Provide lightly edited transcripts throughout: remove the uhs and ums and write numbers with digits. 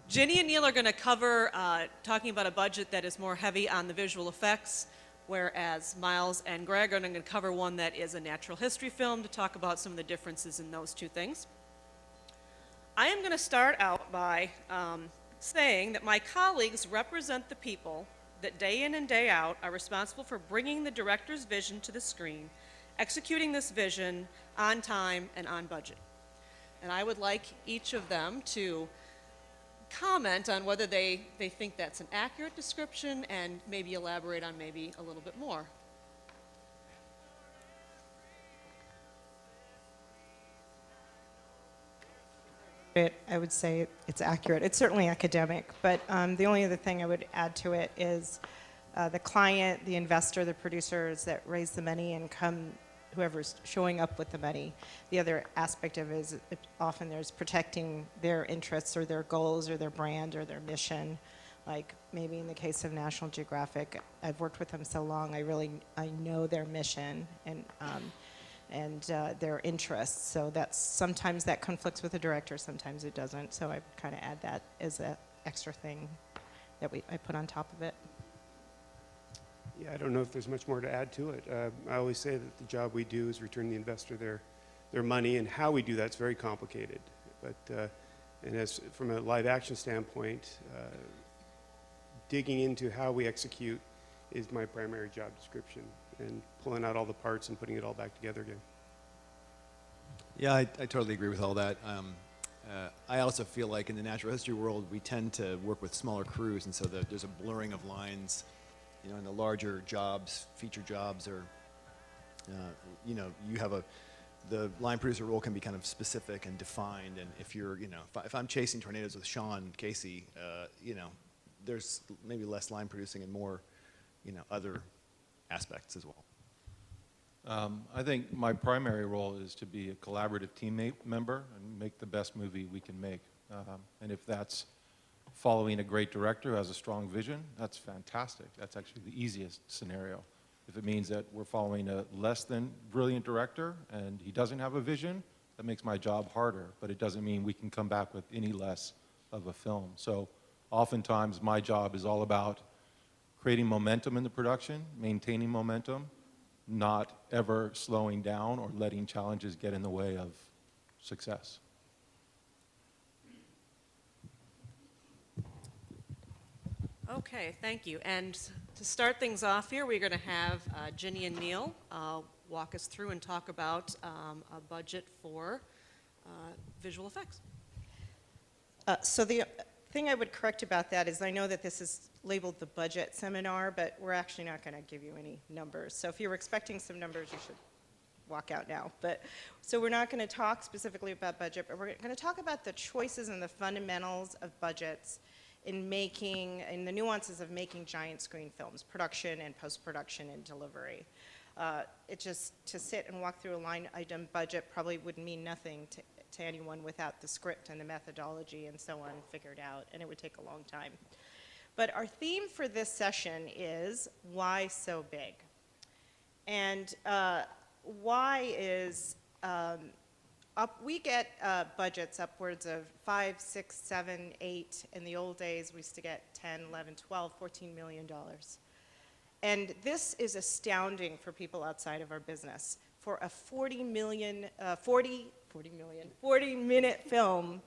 Ginny and Neal are going to cover talking about a budget that is more heavy on the visual effects, whereas Myles and Greg are going to cover one that is a natural history film to talk about some of the differences in those two things. I am going to start out by saying that my colleagues represent the people that day in and day out are responsible for bringing the director's vision to the screen, executing this vision on time and on budget. And I would like each of them to comment on whether they think that's an accurate description and maybe elaborate on maybe a little bit more. I would say it's accurate. It's certainly academic, but the only other thing I would add to it is the client, the investor, the producers that raise the money and whoever's showing up with the money. The other aspect of it is often there's protecting their interests or their goals or their brand or their mission. Like maybe in the case of National Geographic, I've worked with them so long, I know their mission and their interests. So sometimes that conflicts with the director, sometimes it doesn't. So I kind of add that as an extra thing that I put on top of it. Yeah, I don't know if there's much more to add to it. I always say that the job we do is return the investor their money, and how we do that's very complicated. But and as from a live action standpoint, digging into how we execute is my primary job description, and pulling out all the parts and putting it all back together again. Yeah, I totally agree with all that. I also feel like in the natural history world, we tend to work with smaller crews, and so there's a blurring of lines. You know, in the larger jobs, feature jobs, or you know, the line producer role can be kind of specific and defined. And if you're, you know, if I'm chasing tornadoes with Sean Casey, you know, there's maybe less line producing and more, you know, other aspects as well. I think my primary role is to be a collaborative teammate member and make the best movie we can make. And if that's following a great director who has a strong vision, that's fantastic. That's actually the easiest scenario. If it means that we're following a less than brilliant director and he doesn't have a vision, that makes my job harder, but it doesn't mean we can come back with any less of a film. So oftentimes my job is all about creating momentum in the production, maintaining momentum, not ever slowing down or letting challenges get in the way of success. Okay, thank you. And to start things off here, we're going to have Ginny and Neal walk us through and talk about a budget for visual effects. So the thing I would correct about that is I know that this is labeled the budget seminar, but we're actually not going to give you any numbers. So if you were expecting some numbers, you should walk out now. But so we're not going to talk specifically about budget, but we're going to talk about the choices and the fundamentals of budgets in the nuances of making giant screen films, production and post-production and delivery. To sit and walk through a line item budget probably would mean nothing to anyone without the script and the methodology and so on figured out, and it would take a long time. But our theme for this session is why so big? And why is we get budgets upwards of 5, 6, 7, 8. In the old days, we used to get 10, 11, 12, $14 million. And this is astounding for people outside of our business. For a 40-minute film,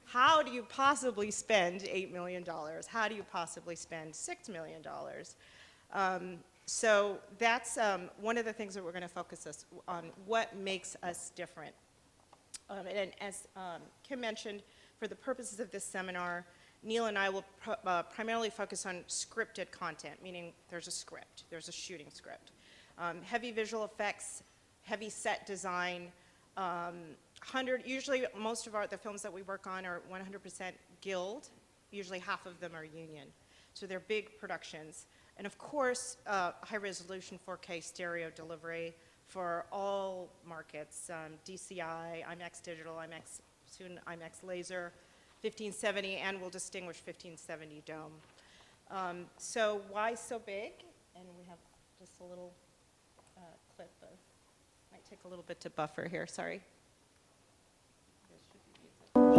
how do you possibly spend $8 million? How do you possibly spend $6 million? So that's one of the things that we're going to focus on, what makes us different. And as Kim mentioned, for the purposes of this seminar, Neal and I will primarily focus on scripted content, meaning there's a script, there's a shooting script. Heavy visual effects, heavy set design, usually most of the films that we work on are 100% guild, usually half of them are union. So they're big productions. And of course, high resolution 4K stereo delivery for all markets, DCI, IMAX Digital, soon IMAX Laser, 1570, and we'll distinguish 1570 Dome. So why so big? And we have just a little clip of, might take a little bit to buffer here, sorry. There should be music.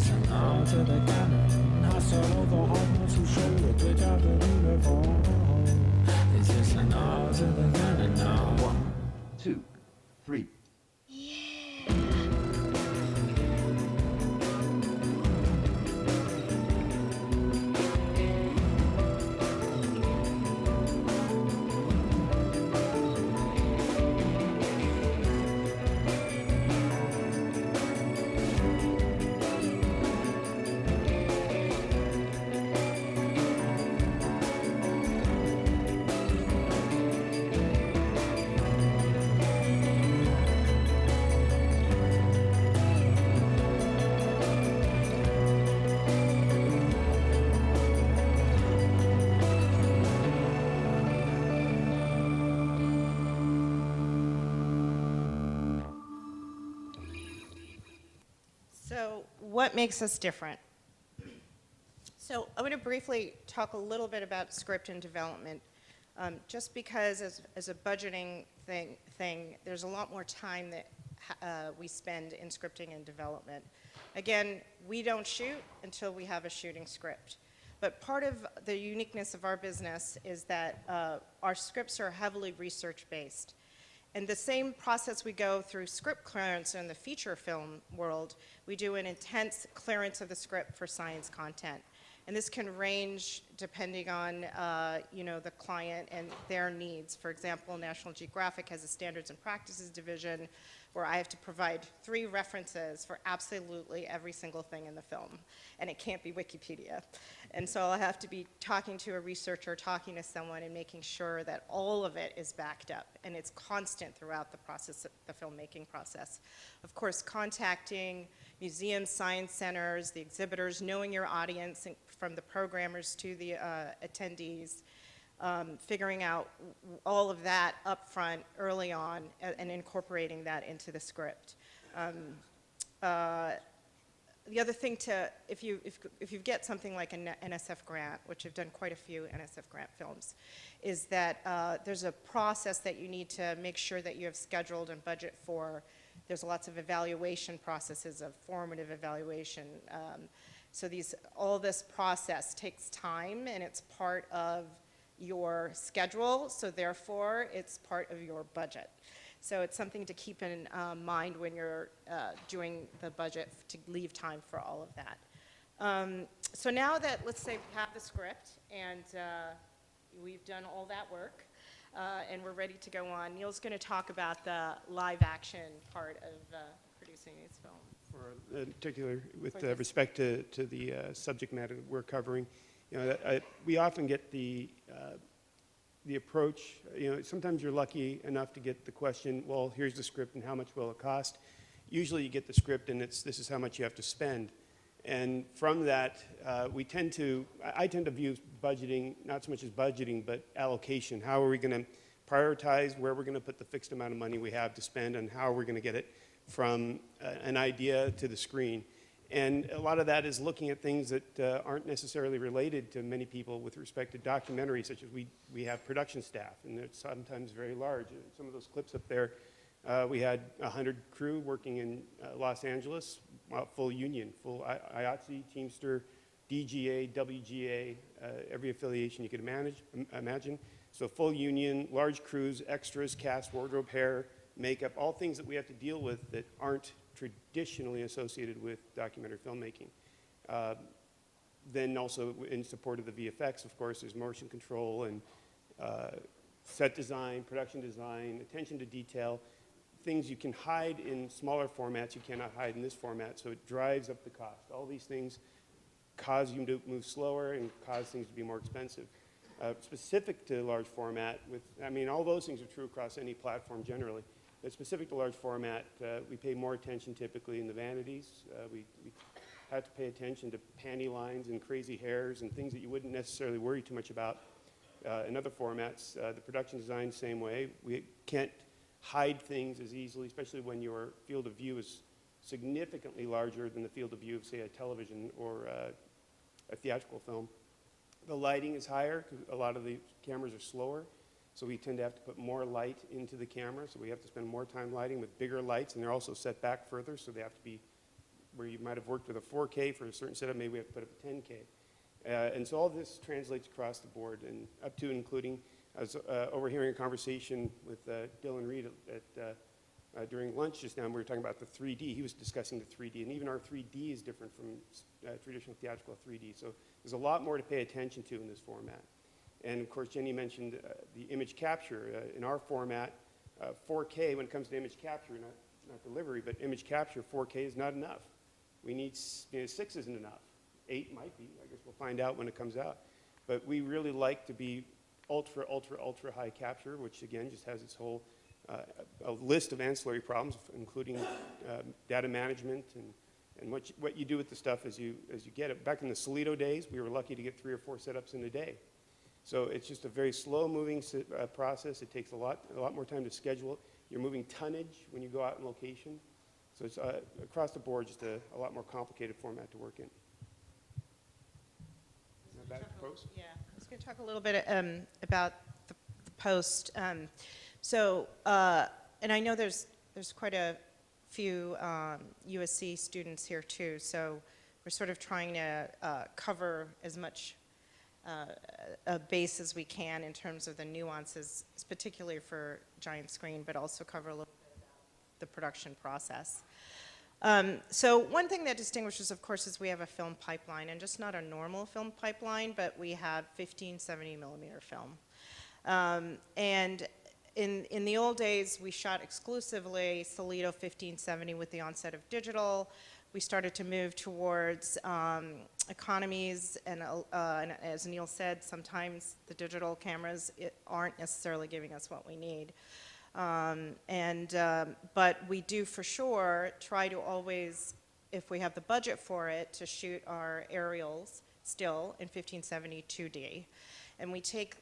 就是闹着的感人，他手搂着好像出手了对角的音乐风，也就是闹着的感人啊。 1, 2, 3. So what makes us different? So I'm going to briefly talk a little bit about script and development, just because as a budgeting thing, there's a lot more time that we spend in scripting and development. Again, we don't shoot until we have a shooting script. But part of the uniqueness of our business is that our scripts are heavily research-based. And the same process we go through script clearance in the feature film world, we do an intense clearance of the script for science content. And this can range depending on the client and their needs. For example, National Geographic has a standards and practices division where I have to provide 3 references for absolutely every single thing in the film. And it can't be Wikipedia. And so I'll have to be talking to a researcher, talking to someone, and making sure that all of it is backed up. And it's constant throughout the process, the filmmaking process. Of course, contacting museums, science centers, the exhibitors, knowing your audience, from the programmers to the attendees, figuring out all of that up front early on and incorporating that into the script. The other thing if you get something like an NSF grant, which I've done quite a few NSF grant films, is that there's a process that you need to make sure that you have scheduled and budget for. There's lots of evaluation processes, of formative evaluation. So all this process takes time, and it's part of your schedule, so therefore it's part of your budget. So it's something to keep in mind when you're doing the budget, to leave time for all of that. So now that, let's say, we have the script and we've done all that work and we're ready to go on, Neal's going to talk about the live action part of producing these films. For in particular, with respect to the subject matter that we're covering, we often get the approach, sometimes you're lucky enough to get the question, well, here's the script and how much will it cost? Usually you get the script and this is how much you have to spend. And from that, I tend to view budgeting, not so much as budgeting, but allocation. How are we going to prioritize where we're going to put the fixed amount of money we have to spend, and how are we going to get it from an idea to the screen? And a lot of that is looking at things that aren't necessarily related to many people with respect to documentaries, such as we have production staff, and they're sometimes very large. Some of those clips up there, we had 100 crew working in Los Angeles, full union, full IATSE, Teamster, DGA, WGA, every affiliation you could imagine. So full union, large crews, extras, cast, wardrobe, hair, makeup, all things that we have to deal with that aren't traditionally associated with documentary filmmaking. Then also in support of the VFX, of course, there's motion control and set design, production design, attention to detail, things you can hide in smaller formats you cannot hide in this format, so it drives up the cost. All these things cause you to move slower and cause things to be more expensive. Specific to large format, all those things are true across any platform generally. But specific to large format, we pay more attention typically in the vanities. We have to pay attention to panty lines and crazy hairs and things that you wouldn't necessarily worry too much about in other formats. The production design, same way. We can't hide things as easily, especially when your field of view is significantly larger than the field of view of, say, a television or a theatrical film. The lighting is higher because a lot of the cameras are slower, so we tend to have to put more light into the camera, so we have to spend more time lighting with bigger lights, and they're also set back further, so they have to be where you might have worked with a 4K for a certain setup, maybe we have to put up a 10K. And so all this translates across the board, and up to including, I was overhearing a conversation with Dylan Reed during lunch just now, and we were talking about the 3D. He was discussing the 3D, and even our 3D is different from traditional theatrical 3D. So there's a lot more to pay attention to in this format. And of course, Jenny mentioned the image capture. In our format, 4K, when it comes to image capture, not delivery, but image capture, 4K is not enough. We need, 6 isn't enough. 8 might be. I guess we'll find out when it comes out. But we really like to be ultra, ultra, ultra high capture, which again just has its whole a list of ancillary problems, including data management and what you do with the stuff as you get it. Back in the Solido days, we were lucky to get 3 or 4 setups in a day. So it's just a very slow-moving process. It takes a lot more time to schedule it. You're moving tonnage when you go out in location. So it's across the board just a lot more complicated format to work in. Back to post? Yeah, I was going to talk a little bit about the post. And I know there's quite a few USC students here too, so we're sort of trying to cover as much a base as we can in terms of the nuances, particularly for giant screen, but also cover a little bit about the production process. So one thing that distinguishes, of course, is we have a film pipeline, and just not a normal film pipeline, but we have 1570 millimeter film. And in the old days, we shot exclusively Solido 1570 with the onset of digital. We started to move towards economies, and as Neal said, sometimes the digital cameras aren't necessarily giving us what we need. But we do for sure try to always, if we have the budget for it, to shoot our aerials still in 1570 2D. And we take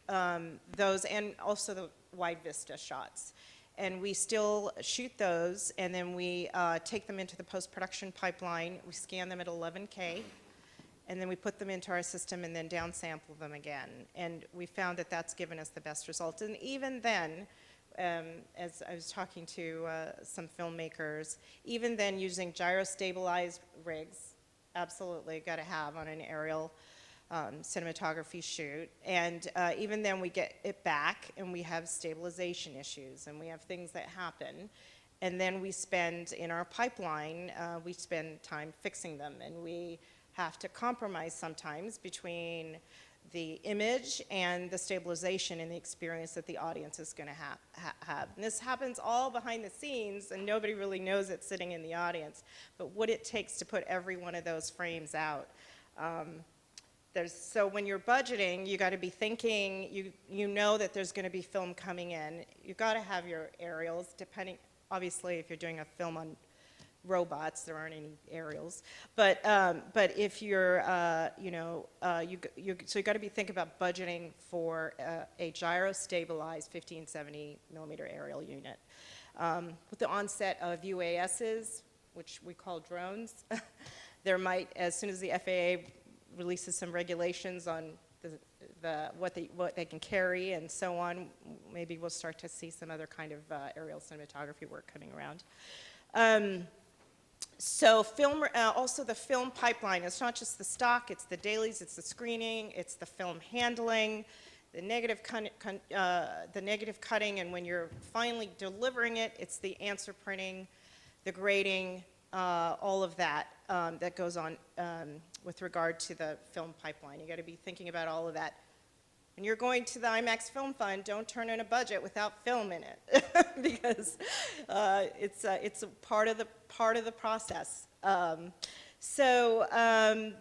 those, and also the wide vista shots. And we still shoot those, and then we take them into the post-production pipeline. We scan them at 11K, and then we put them into our system and then downsample them again. And we found that that's given us the best results. And even then, as I was talking to some filmmakers, even then using gyro-stabilized rigs, absolutely got to have on an aerial cinematography shoot, and even then we get it back and we have stabilization issues and we have things that happen, and then we spend, in our pipeline, we spend time fixing them, and we have to compromise sometimes between the image and the stabilization and the experience that the audience is going to have. And this happens all behind the scenes, and nobody really knows it sitting in the audience, but what it takes to put every one of those frames out. So when you're budgeting, you got to be thinking, you know that there's going to be film coming in. You've got to have your aerials, depending, obviously if you're doing a film on robots, there aren't any aerials. But if you're, so you got to be thinking about budgeting for a gyro-stabilized 1570 millimeter aerial unit. With the onset of UASs, which we call drones, there might, as soon as the FAA releases some regulations on what they can carry and so on, maybe we'll start to see some other kind of aerial cinematography work coming around. So film, also the film pipeline, it's not just the stock, it's the dailies, it's the screening, it's the film handling, the negative cutting, and when you're finally delivering it, it's the answer printing, the grading, all of that that goes on with regard to the film pipeline. You got to be thinking about all of that. When you're going to the IMAX Film Fund, don't turn in a budget without film in it, because it's a part of the process.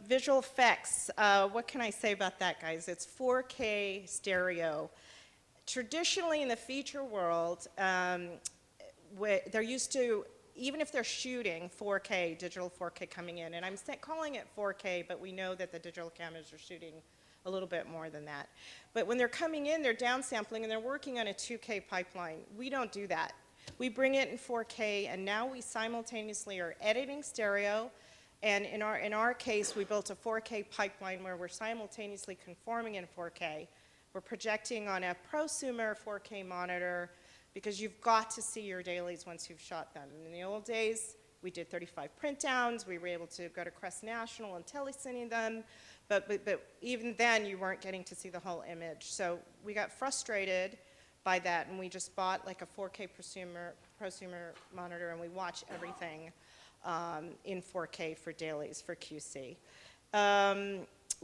Visual effects. What can I say about that, guys? It's 4K stereo. Traditionally, in the feature world, they're used to, even if they're shooting 4K, digital 4K coming in, and I'm calling it 4K, but we know that the digital cameras are shooting a little bit more than that. But when they're coming in, they're downsampling and they're working on a 2K pipeline. We don't do that. We bring it in 4K, and now we simultaneously are editing stereo, and in our case, we built a 4K pipeline where we're simultaneously conforming in 4K. We're projecting on a prosumer 4K monitor, because you've got to see your dailies once you've shot them. In the old days, We did 35 print downs. We were able to go to Crest National and telecine them. But even then, you weren't getting to see the whole image. So we got frustrated by that, and we just bought like a 4K prosumer monitor, and we watch everything in 4K for dailies for QC.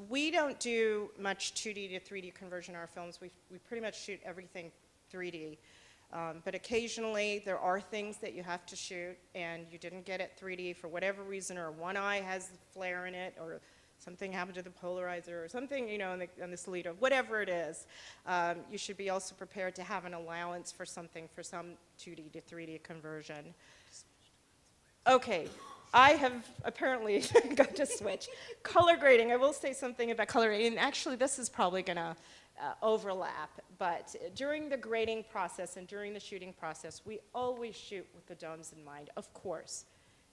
We don't do much 2D to 3D conversion in our films. We pretty much shoot everything 3D. But occasionally there are things that you have to shoot and you didn't get it 3D for whatever reason, or one eye has flare in it, or something happened to the polarizer, or something, you know, in the Solito, whatever it is. You should be also prepared to have an allowance for something, for some 2D to 3D conversion. Okay, I have apparently got to switch. Color grading, I will say something about color grading, and actually this is probably gonna overlap, but during the grading process and during the shooting process, we always shoot with the domes in mind, of course.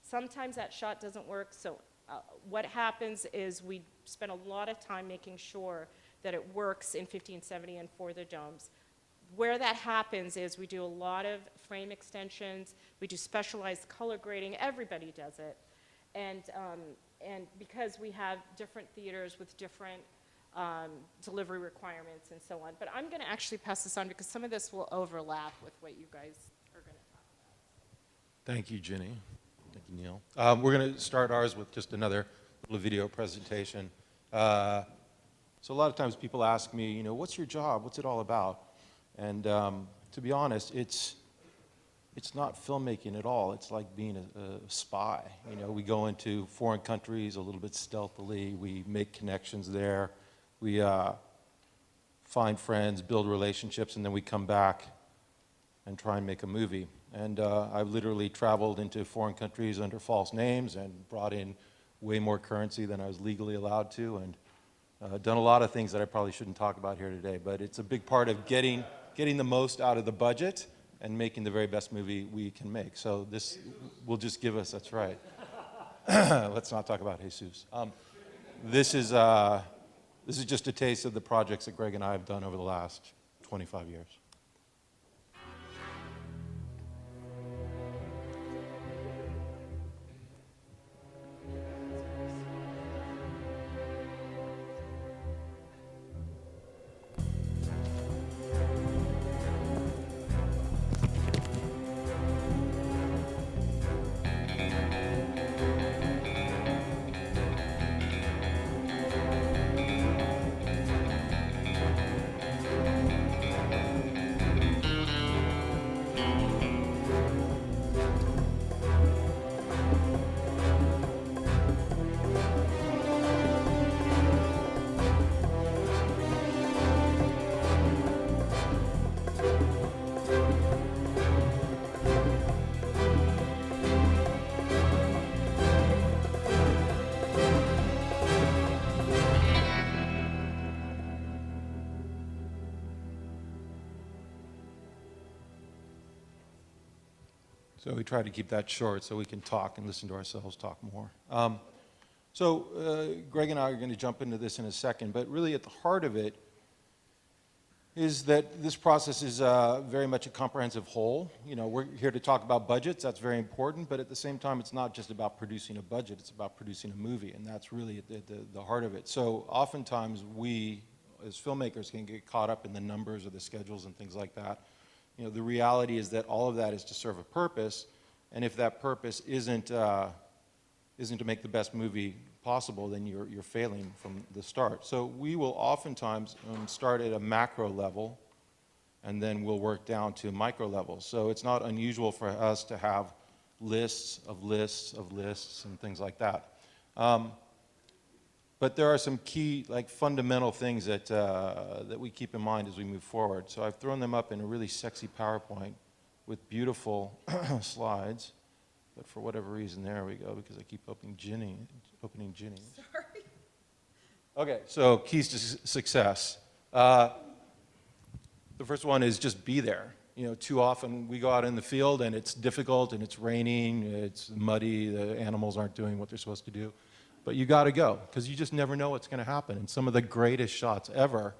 Sometimes that shot doesn't work, so what happens is we spend a lot of time making sure that it works in 1570 and for the domes. Where that happens is we do a lot of frame extensions, we do specialized color grading, everybody does it. And because we have different theaters with different delivery requirements and so on. But I'm going to actually pass this on because some of this will overlap with what you guys are going to talk about. Thank you, Jini. Thank you, Neal. We're going to start ours with just another little video presentation. So a lot of times people ask me, you know, what's your job? What's it all about? And to be honest, it's not filmmaking at all. It's like being a spy. You know, we go into foreign countries a little bit stealthily. We make connections there. We find friends, build relationships, and then we come back and try and make a movie. And I've literally traveled into foreign countries under false names and brought in way more currency than I was legally allowed to, and done a lot of things that I probably shouldn't talk about here today. But it's a big part of getting the most out of the budget and making the very best movie we can make. So this will just give us, that's right. Let's not talk about Jesus. This is just a taste of the projects that Greg and I have done over the last 25 years. So we try to keep that short so we can talk and listen to ourselves talk more. Greg and I are going to jump into this in a second, but really at the heart of it is that this process is very much a comprehensive whole. You know, we're here to talk about budgets, that's very important, but at the same time, it's not just about producing a budget, it's about producing a movie, and that's really at the heart of it. So oftentimes we, as filmmakers, can get caught up in the numbers or the schedules and things like that. You know, the reality is that all of that is to serve a purpose, and if that purpose isn't to make the best movie possible, then you're failing from the start. So we will oftentimes start at a macro level, and then we'll work down to micro levels. So it's not unusual for us to have lists of lists of lists and things like that. But there are some key, like fundamental things that we keep in mind as we move forward. So I've thrown them up in a really sexy PowerPoint with beautiful slides. But for whatever reason, there we go, because I keep opening Jini. Sorry. Okay, so keys to success. The first one is just be there. You know, too often we go out in the field and it's difficult and it's raining, it's muddy, the animals aren't doing what they're supposed to do. But you got to go, because you just never know what's going to happen. And some of the greatest shots ever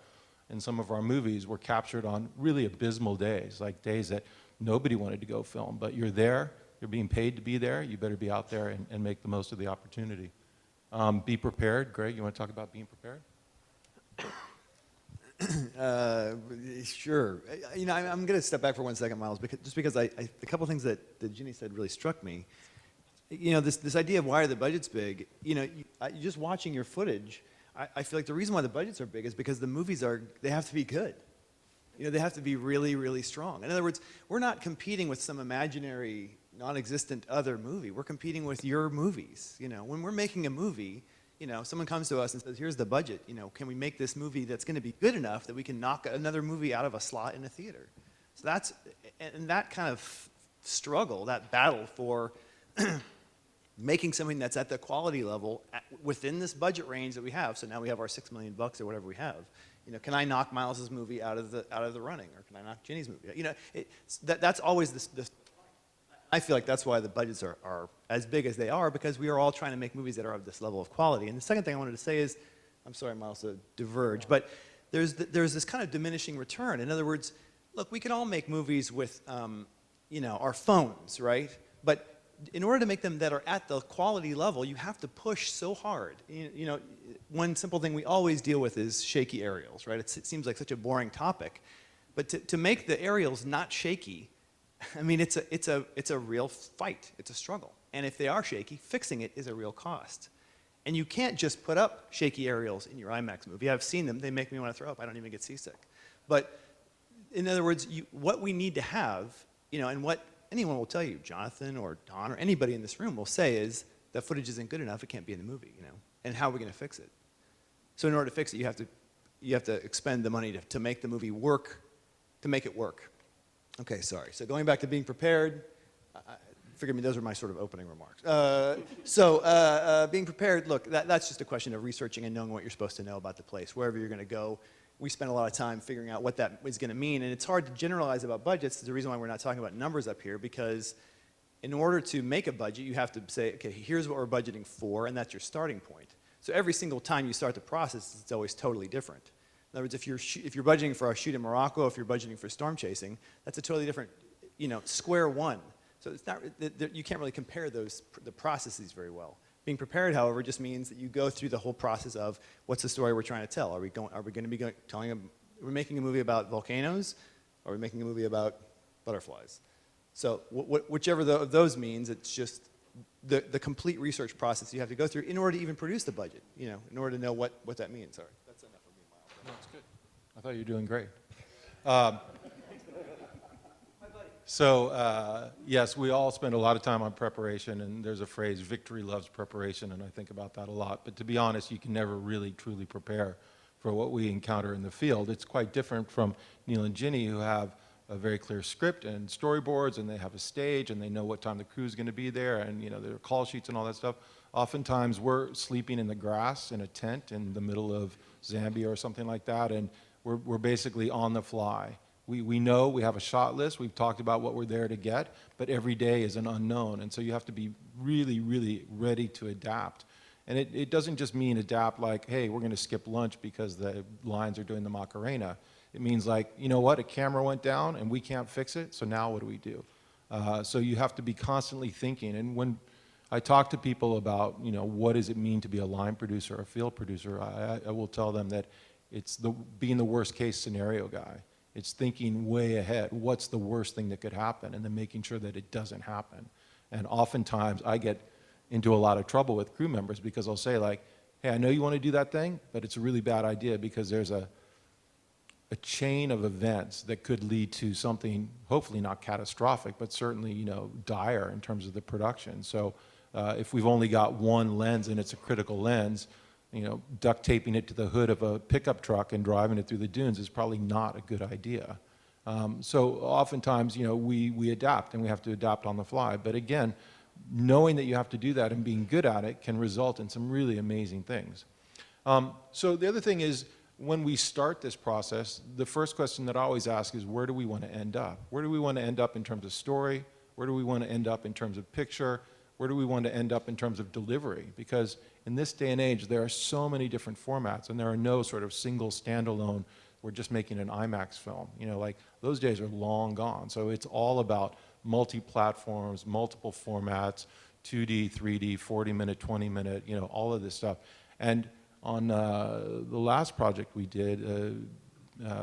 in some of our movies were captured on really abysmal days, like days that nobody wanted to go film. But you're there, You're being paid to be there. You better be out there and make the most of the opportunity. Be prepared. Greg, you want to talk about being prepared? Sure. You know, I'm going to step back for 1 second, Miles, because a couple things that Jini said really struck me. You know, this idea of why are the budgets big, you know, just watching your footage, I feel like the reason why the budgets are big is because the movies they have to be good. You know, they have to be really, really strong. In other words, we're not competing with some imaginary, non-existent other movie. We're competing with your movies. You know, when we're making a movie, you know, someone comes to us and says, here's the budget. You know, can we make this movie that's going to be good enough that we can knock another movie out of a slot in a theater? So and that kind of struggle, that battle for making something that's at the quality level within this budget range that we have. So now we have our $6 million or whatever we have. You know, can I knock Miles's movie out of the running, or can I knock Jini's movie? You know, that's always this. I feel like that's why the budgets are as big as they are, because we are all trying to make movies that are of this level of quality. And the second thing I wanted to say is, I'm sorry, Miles, to diverge, but there's this kind of diminishing return. In other words, look, we can all make movies with, you know, our phones, right? But in order to make them that are at the quality level, you have to push so hard. You know, one simple thing we always deal with is shaky aerials, right? It seems like such a boring topic, but to make the aerials not shaky, I mean, it's a real fight. It's a struggle. And if they are shaky, fixing it is a real cost. And you can't just put up shaky aerials in your IMAX movie. I've seen them. They make me want to throw up. I don't even get seasick. But in other words, what we need to have, you know, and what anyone will tell you, Jonathan or Don or anybody in this room will say is that footage isn't good enough. It can't be in the movie, you know. And how are we going to fix it? So in order to fix it, you have to expend the money to make the movie work, to make it work. Okay, sorry. So going back to being prepared, forgive me, those are my sort of opening remarks. Being prepared, look, that's just a question of researching and knowing what you're supposed to know about the place, wherever you're going to go. We spend a lot of time figuring out what that is going to mean, and it's hard to generalize about budgets. There's a reason why we're not talking about numbers up here, because in order to make a budget, you have to say, okay, here's what we're budgeting for, and that's your starting point. So every single time you start the process, it's always totally different. In other words, if you're budgeting for a shoot in Morocco, if you're budgeting for storm chasing, that's a totally different, you know, square one. So it's not, you can't really compare the processes very well. Being prepared, however, just means that you go through the whole process of what's the story we're trying to tell. Are we going to be we're making a movie about volcanoes, or are we making a movie about butterflies? So whichever of those means, it's just the complete research process you have to go through in order to even produce the budget, you know, in order to know what that means. Sorry, that's enough of me, Miles. No, it's good. I thought you were doing great. Yes, we all spend a lot of time on preparation, and there's a phrase, victory loves preparation, and I think about that a lot. But to be honest, you can never really truly prepare for what we encounter in the field. It's quite different from Neal and Jini, who have a very clear script and storyboards, and they have a stage, and they know what time the crew's going to be there, and you know, their call sheets and all that stuff. Oftentimes, we're sleeping in the grass in a tent in the middle of Zambia or something like that, and we're basically on the fly. We know we have a shot list. We've talked about what we're there to get, but every day is an unknown, and so you have to be really, really ready to adapt. And it doesn't just mean adapt like, hey, we're going to skip lunch because the lines are doing the Macarena. It means like, you know what, a camera went down and we can't fix it, so now what do we do? So you have to be constantly thinking. And when I talk to people about, you know, what does it mean to be a line producer or a field producer, I will tell them that it's being the worst case scenario guy. It's thinking way ahead. What's the worst thing that could happen? And then making sure that it doesn't happen. And oftentimes I get into a lot of trouble with crew members because I'll say like, hey, I know you want to do that thing, but it's a really bad idea because there's a chain of events that could lead to something hopefully not catastrophic, but certainly, you know, dire in terms of the production. So if we've only got one lens and it's a critical lens, you know, duct taping it to the hood of a pickup truck and driving it through the dunes is probably not a good idea. So oftentimes, you know, we adapt and we have to adapt on the fly. But again, knowing that you have to do that and being good at it can result in some really amazing things. So the other thing is, when we start this process, the first question that I always ask is, where do we want to end up? Where do we want to end up in terms of story? Where do we want to end up in terms of picture? Where do we want to end up in terms of delivery? Because in this day and age, there are so many different formats, and there are no sort of single standalone, we're just making an IMAX film. You know, like those days are long gone. So it's all about multi-platforms, multiple formats, 2D, 3D, 40-minute, 20-minute, you know, all of this stuff. And on the last project we did,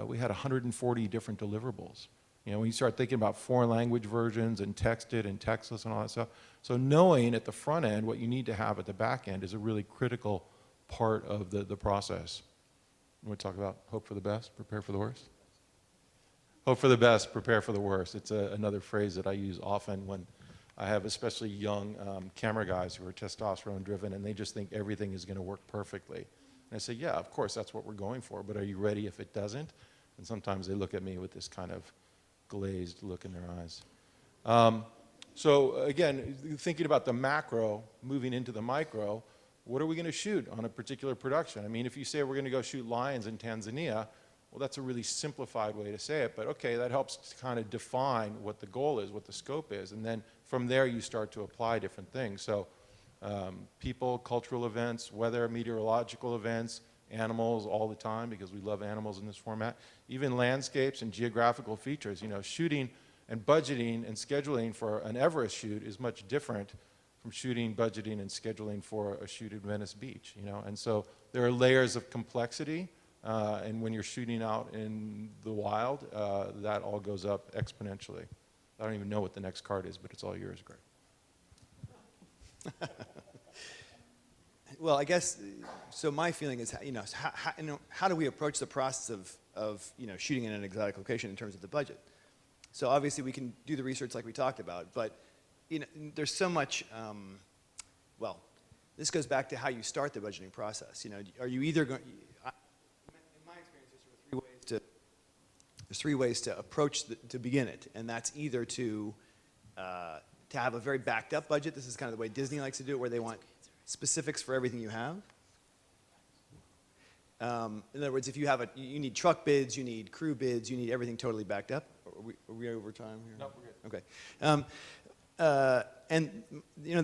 we had 140 different deliverables. You know, when you start thinking about foreign language versions and texted and textless and all that stuff. So knowing at the front end what you need to have at the back end is a really critical part of the process. You want to talk about hope for the best, prepare for the worst? Hope for the best, prepare for the worst. It's another phrase that I use often when I have especially young camera guys who are testosterone driven and they just think everything is going to work perfectly. And I say, yeah, of course, that's what we're going for, but are you ready if it doesn't? And sometimes they look at me with this kind of glazed look in their eyes. So again, thinking about the macro, moving into the micro, what are we going to shoot on a particular production? I mean, if you say we're going to go shoot lions in Tanzania, well, that's a really simplified way to say it, but okay, that helps to kind of define what the goal is, what the scope is, and then from there you start to apply different things. So people, cultural events, weather, meteorological events, animals all the time because we love animals in this format, even landscapes and geographical features. You know, shooting and budgeting and scheduling for an Everest shoot is much different from shooting, budgeting, and scheduling for a shoot at Venice Beach, you know. And so there are layers of complexity, and when you're shooting out in the wild, that all goes up exponentially. I don't even know what the next card is, but it's all yours, Greg. Well, I guess, so my feeling is, how do we approach the process of shooting in an exotic location in terms of the budget? So obviously we can do the research like we talked about, but there's so much, well, this goes back to how you start the budgeting process. You know, are you either going, in my experience, there's three ways to approach, to begin it, and that's either to have a very backed up budget. This is kind of the way Disney likes to do it, where they want specifics for everything you have. In other words, if you have you need truck bids, you need crew bids, you need everything totally backed up. Are we over time here? No, we're good. Okay. And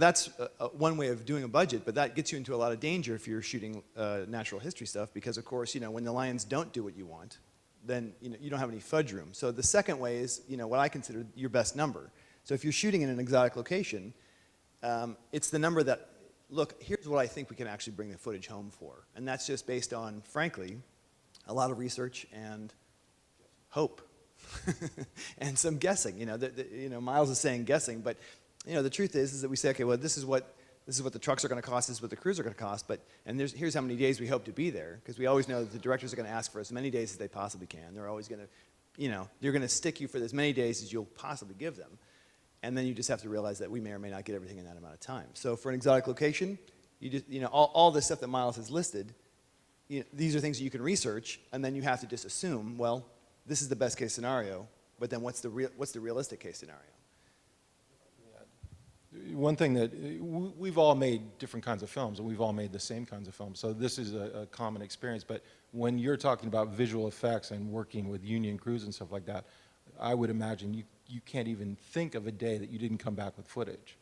that's one way of doing a budget, but that gets you into a lot of danger if you're shooting natural history stuff, because of course, when the lions don't do what you want, then you don't have any fudge room. So the second way is what I consider your best number. So if you're shooting in an exotic location, it's the number that, look, here's what I think we can actually bring the footage home for. And that's just based on, frankly, a lot of research and hope. And some guessing. Myles is saying guessing, but the truth is that we say, okay, well, this is what the trucks are going to cost, this is what the crews are going to cost, and here's how many days we hope to be there, because we always know that the directors are going to ask for as many days as they possibly can. They're always going to, they're going to stick you for as many days as you'll possibly give them. And then you just have to realize that we may or may not get everything in that amount of time. So for an exotic location, you just, all the stuff that Myles has listed, these are things that you can research, and then you have to just assume, well, this is the best case scenario, but then what's the realistic case scenario? One thing that we've all made different kinds of films, and we've all made the same kinds of films, so this is a common experience. But when you're talking about visual effects and working with union crews and stuff like that, I would imagine you can't even think of a day that you didn't come back with footage.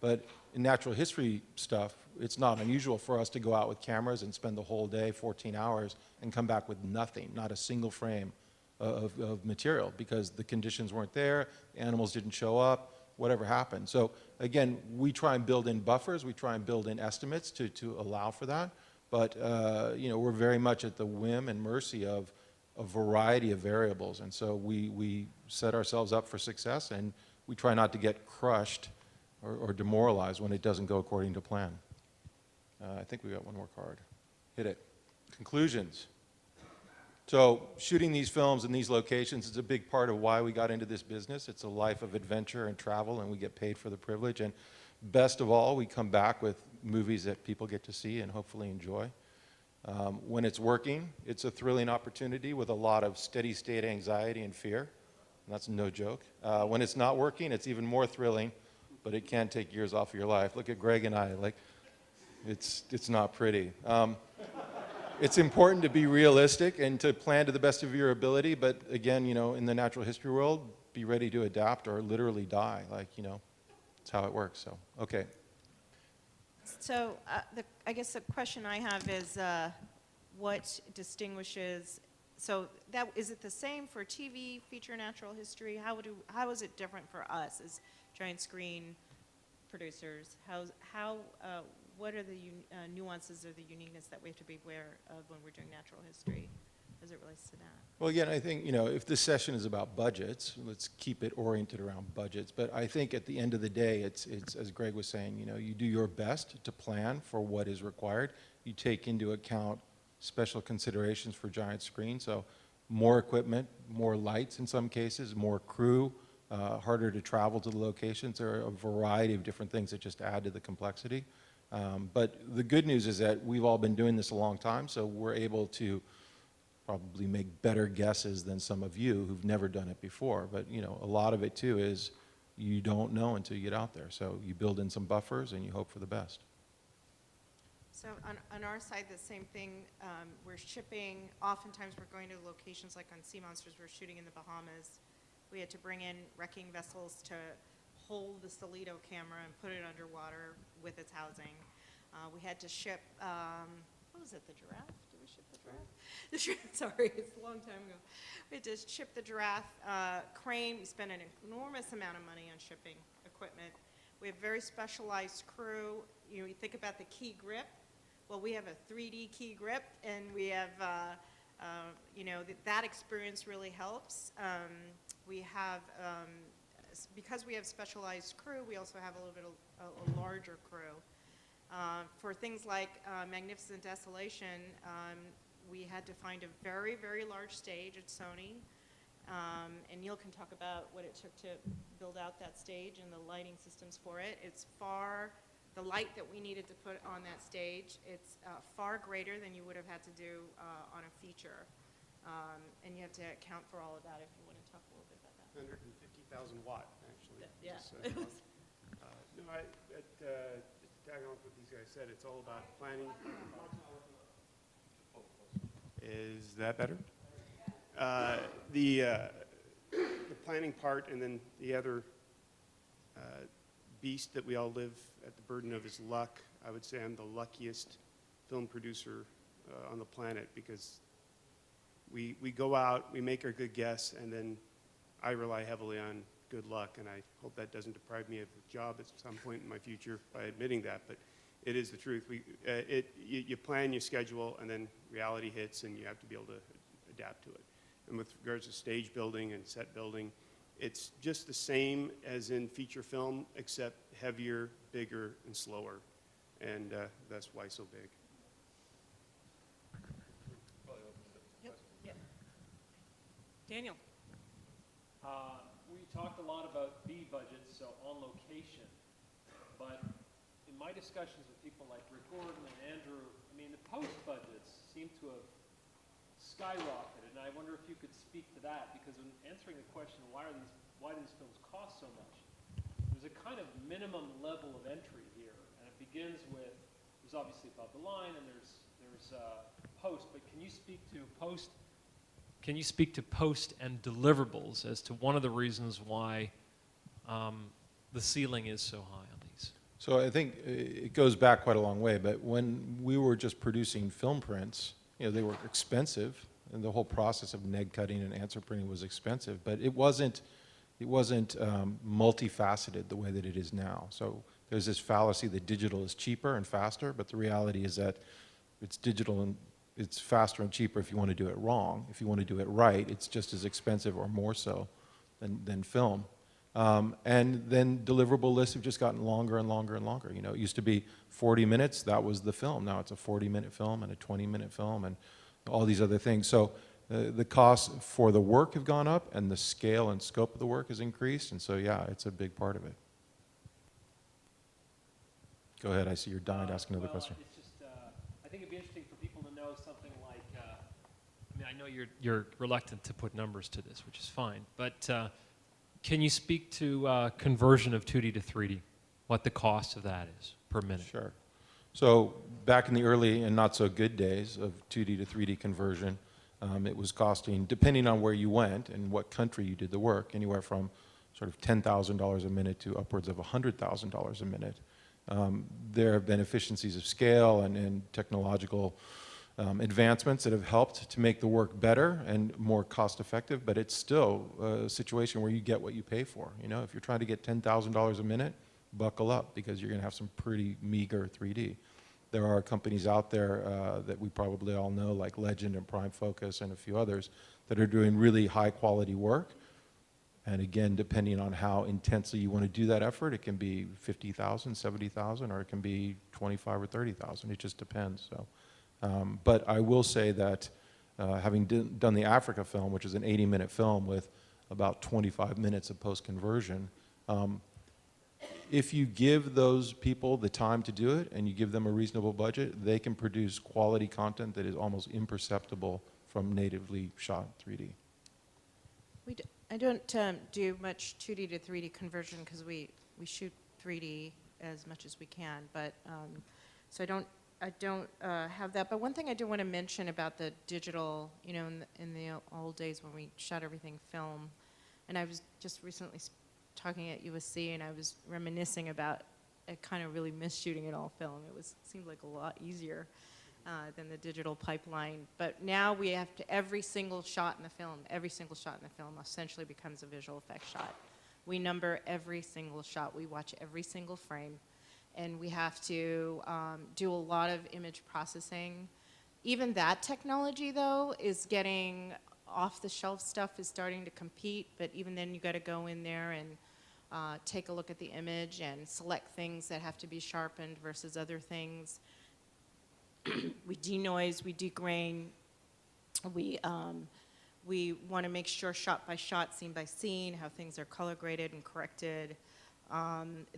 But in natural history stuff, it's not unusual for us to go out with cameras and spend the whole day, 14 hours, and come back with nothing, not a single frame of material, because the conditions weren't there, animals didn't show up, whatever happened. So again, we try and build in buffers, we try and build in estimates to allow for that, but we're very much at the whim and mercy of a variety of variables, and so we set ourselves up for success, and we try not to get crushed or demoralized when it doesn't go according to plan. I think we got one more card. Hit it. Conclusions. So shooting these films in these locations is a big part of why we got into this business. It's a life of adventure and travel, and we get paid for the privilege. And best of all, we come back with movies that people get to see and hopefully enjoy. When it's working, it's a thrilling opportunity with a lot of steady state anxiety and fear. And that's no joke. When it's not working, it's even more thrilling, but it can take years off of your life. Look at Greg and I, like, it's not pretty. It's important to be realistic and to plan to the best of your ability, but again, in the natural history world, be ready to adapt or literally die. Like, it's how it works, so, okay. So I guess the question I have is what distinguishes So that, is it the same for TV, feature natural history? How is it different for us as giant screen producers? What are the nuances or the uniqueness that we have to be aware of when we're doing natural history as it relates to that? Well, again, I think, if this session is about budgets, let's keep it oriented around budgets. But I think at the end of the day, it's as Greg was saying, you do your best to plan for what is required. You take into account special considerations for giant screen, so more equipment, more lights in some cases, more crew, harder to travel to the locations. There are a variety of different things that just add to the complexity. But the good news is that we've all been doing this a long time, so we're able to probably make better guesses than some of you who've never done it before. But a lot of it too is you don't know until you get out there. So you build in some buffers and you hope for the best. So on our side, the same thing. We're shipping. Oftentimes, we're going to locations like on Sea Monsters. We're shooting in the Bahamas. We had to bring in wrecking vessels to hold the Solito camera and put it underwater with its housing. We had to ship. What was it? The giraffe? Did we ship the giraffe? The sorry, it's a long time ago. We had to ship the giraffe crane. We spent an enormous amount of money on shipping equipment. We have very specialized crew. You think about the key grip. Well, we have a 3D key grip, and we have, that experience really helps. We have, because we have specialized crew, we also have a little bit of a larger crew. For things like Magnificent Desolation, we had to find a very, very large stage at Sony. And Neal can talk about what it took to build out that stage and the lighting systems for it. The light that we needed to put on that stage, it's far greater than you would have had to do on a feature. And you have to account for all of that if you want to talk a little bit about that. 150,000 watt, actually. Yeah. Tag on with what these guys said, it's all about planning. Is that better? The planning part, and then the other beast that we all live at the burden of is luck. I would say I'm the luckiest film producer on the planet, because we go out, we make our good guess, and then I rely heavily on good luck, and I hope that doesn't deprive me of a job at some point in my future by admitting that, but it is the truth. You plan, you schedule, and then reality hits, and you have to be able to adapt to it. And with regards to stage building and set building, it's just the same as in feature film, except heavier, bigger, and slower, and that's why so big. Yep. Daniel. We talked a lot about B budgets, so on location, but in my discussions with people like Rick Gordon and Andrew, the post budgets seem to have skyrocketed, and I wonder if you could speak to that, because in answering the question, why do these films cost so much, there's a kind of minimum level of entry here, and it begins with, there's obviously above the line, and there's post, but can you speak to post? Can you speak to post and deliverables as to one of the reasons why the ceiling is so high on these? So I think it goes back quite a long way, but when we were just producing film prints, they were expensive, and the whole process of neg cutting and answer printing was expensive, but it wasn't multifaceted the way that it is now. So there's this fallacy that digital is cheaper and faster, but the reality is that it's digital and it's faster and cheaper if you want to do it wrong. If you want to do it right, it's just as expensive or more so than film. And then deliverable lists have just gotten longer and longer and longer. It used to be 40 minutes, that was the film. Now it's a 40-minute film and a 20-minute film and all these other things. So the costs for the work have gone up, and the scale and scope of the work has increased, and so yeah, it's a big part of it. Go ahead, I see you're dying to ask another question. It's just, I think it'd be interesting for people to know something like, I know you're reluctant to put numbers to this, which is fine, but can you speak to conversion of 2D to 3D, what the cost of that is per minute? Sure. So back in the early and not so good days of 2D to 3D conversion, it was costing, depending on where you went and what country you did the work, anywhere from sort of $10,000 a minute to upwards of $100,000 a minute. There have been efficiencies of scale and technological advancements that have helped to make the work better and more cost effective, but it's still a situation where you get what you pay for. You know, if you're trying to get $10,000 a minute, buckle up, because you're going to have some pretty meager 3D. There are companies out there that we probably all know, like Legend and Prime Focus and a few others, that are doing really high quality work. And again, depending on how intensely you want to do that effort, it can be 50,000, 70,000, or it can be 25 or 30,000. It just depends. So, but I will say that having done the Africa film, which is an 80-minute film with about 25 minutes of post-conversion, if you give those people the time to do it and you give them a reasonable budget, they can produce quality content that is almost imperceptible from natively shot 3D. I don't do much 2D to 3D conversion because we shoot 3D as much as we can, but so I don't have that. But one thing I do want to mention about the digital, you know, in the old days when we shot everything film, and I was just recently talking at USC, and I was reminiscing about I kind of really miss shooting it all film. It seemed like a lot easier than the digital pipeline. But now we have to, every single shot in the film essentially becomes a visual effects shot. We number every single shot. We watch every single frame. And we have to do a lot of image processing. Even that technology, though, is getting off-the-shelf stuff is starting to compete, but even then you got to go in there and take a look at the image and select things that have to be sharpened versus other things. We denoise, we degrain, we want to make sure shot by shot, scene by scene, how things are color graded and corrected.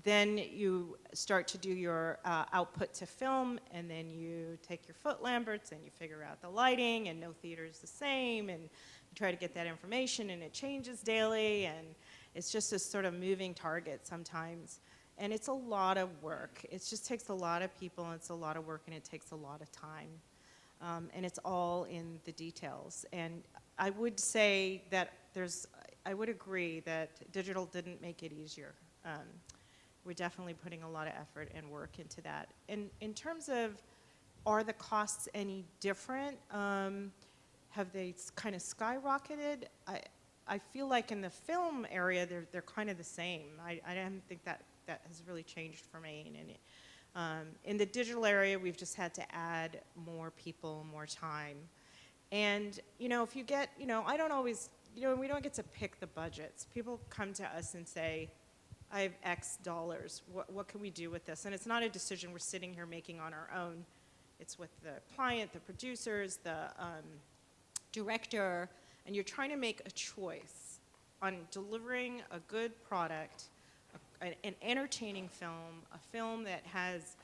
Then you start to do your output to film, and then you take your foot Lamberts and you figure out the lighting, and no theater is the same, and you try to get that information, and it changes daily, and it's just this sort of moving target sometimes. And it's a lot of work. It just takes a lot of people, and it's a lot of work, and it takes a lot of time. And it's all in the details. And I would say that I would agree that digital didn't make it easier. We're definitely putting a lot of effort and work into that. And in terms of, are the costs any different? Have they kind of skyrocketed? I feel like in the film area, they're kind of the same. I don't think that has really changed for me. In the digital area, we've just had to add more people, more time. And, you know, if you get, you know, I don't always, you know, we don't get to pick the budgets. People come to us and say, I have X dollars. What can we do with this? And it's not a decision we're sitting here making on our own. It's with the client, the producers, the director, and you're trying to make a choice on delivering a good product, an entertaining film, a film that has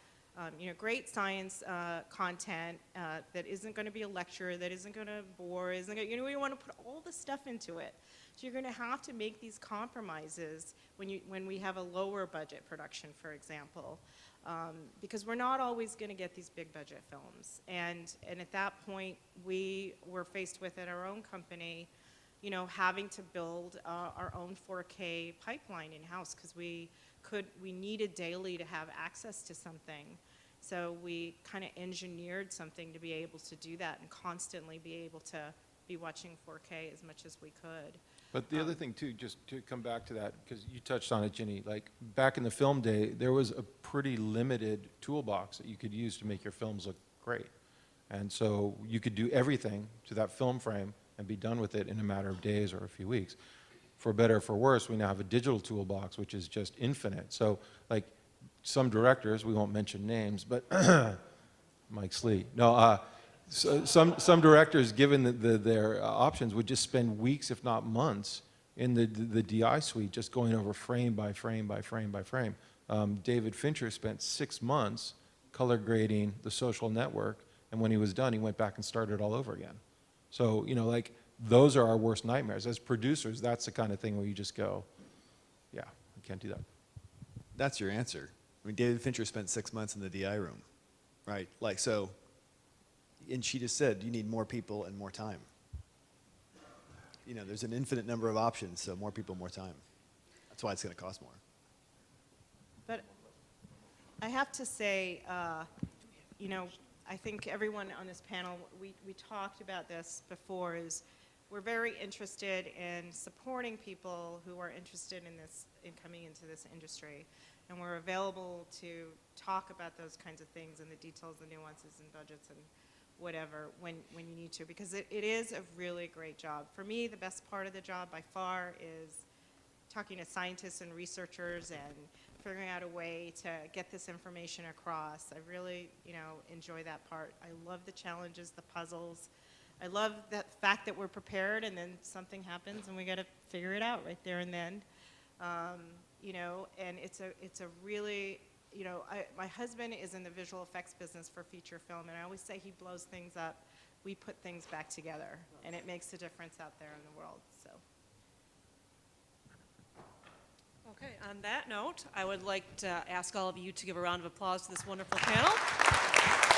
you know, great science content that isn't going to be a lecture, that isn't going to bore, isn't going to, you know, we want to put all the stuff into it. So you're going to have to make these compromises when we have a lower budget production, for example, because we're not always going to get these big budget films. And at that point, we were faced with, at our own company, you know, having to build our own 4K pipeline in-house because we needed daily to have access to something. So we kind of engineered something to be able to do that and constantly be able to be watching 4K as much as we could. But the other thing too, just to come back to that, because you touched on it, Jini, like back in the film day, there was a pretty limited toolbox that you could use to make your films look great. And so you could do everything to that film frame and be done with it in a matter of days or a few weeks. For better or for worse, we now have a digital toolbox, which is just infinite. So like some directors, we won't mention names, but Mike Slee, no, so some directors, given their options, would just spend weeks, if not months, in the DI suite, just going over frame by frame by frame by frame. David Fincher spent 6 months color grading The Social Network, and when he was done, he went back and started all over again. So, you know, like, those are our worst nightmares. As producers, that's the kind of thing where you just go, yeah, I can't do that. That's your answer. I mean, David Fincher spent 6 months in the DI room, right? Like, so, and she just said, you need more people and more time. You know, there's an infinite number of options, so more people, more time. That's why it's going to cost more. But I have to say, you know, I think everyone on this panel, we talked about this before, is we're very interested in supporting people who are interested in this, in coming into this industry. And we're available to talk about those kinds of things and the details, the nuances and budgets and whatever when you need to, because it is a really great job. For me, the best part of the job by far is talking to scientists and researchers and figuring out a way to get this information across. I really, enjoy that part. I love the challenges, the puzzles. I love that fact that we're prepared and then something happens and we got to figure it out right there and then. And it's a really, my husband is in the visual effects business for feature film, and I always say he blows things up. We put things back together, and it makes a difference out there in the world, so. Okay, on that note, I would like to ask all of you to give a round of applause to this wonderful panel.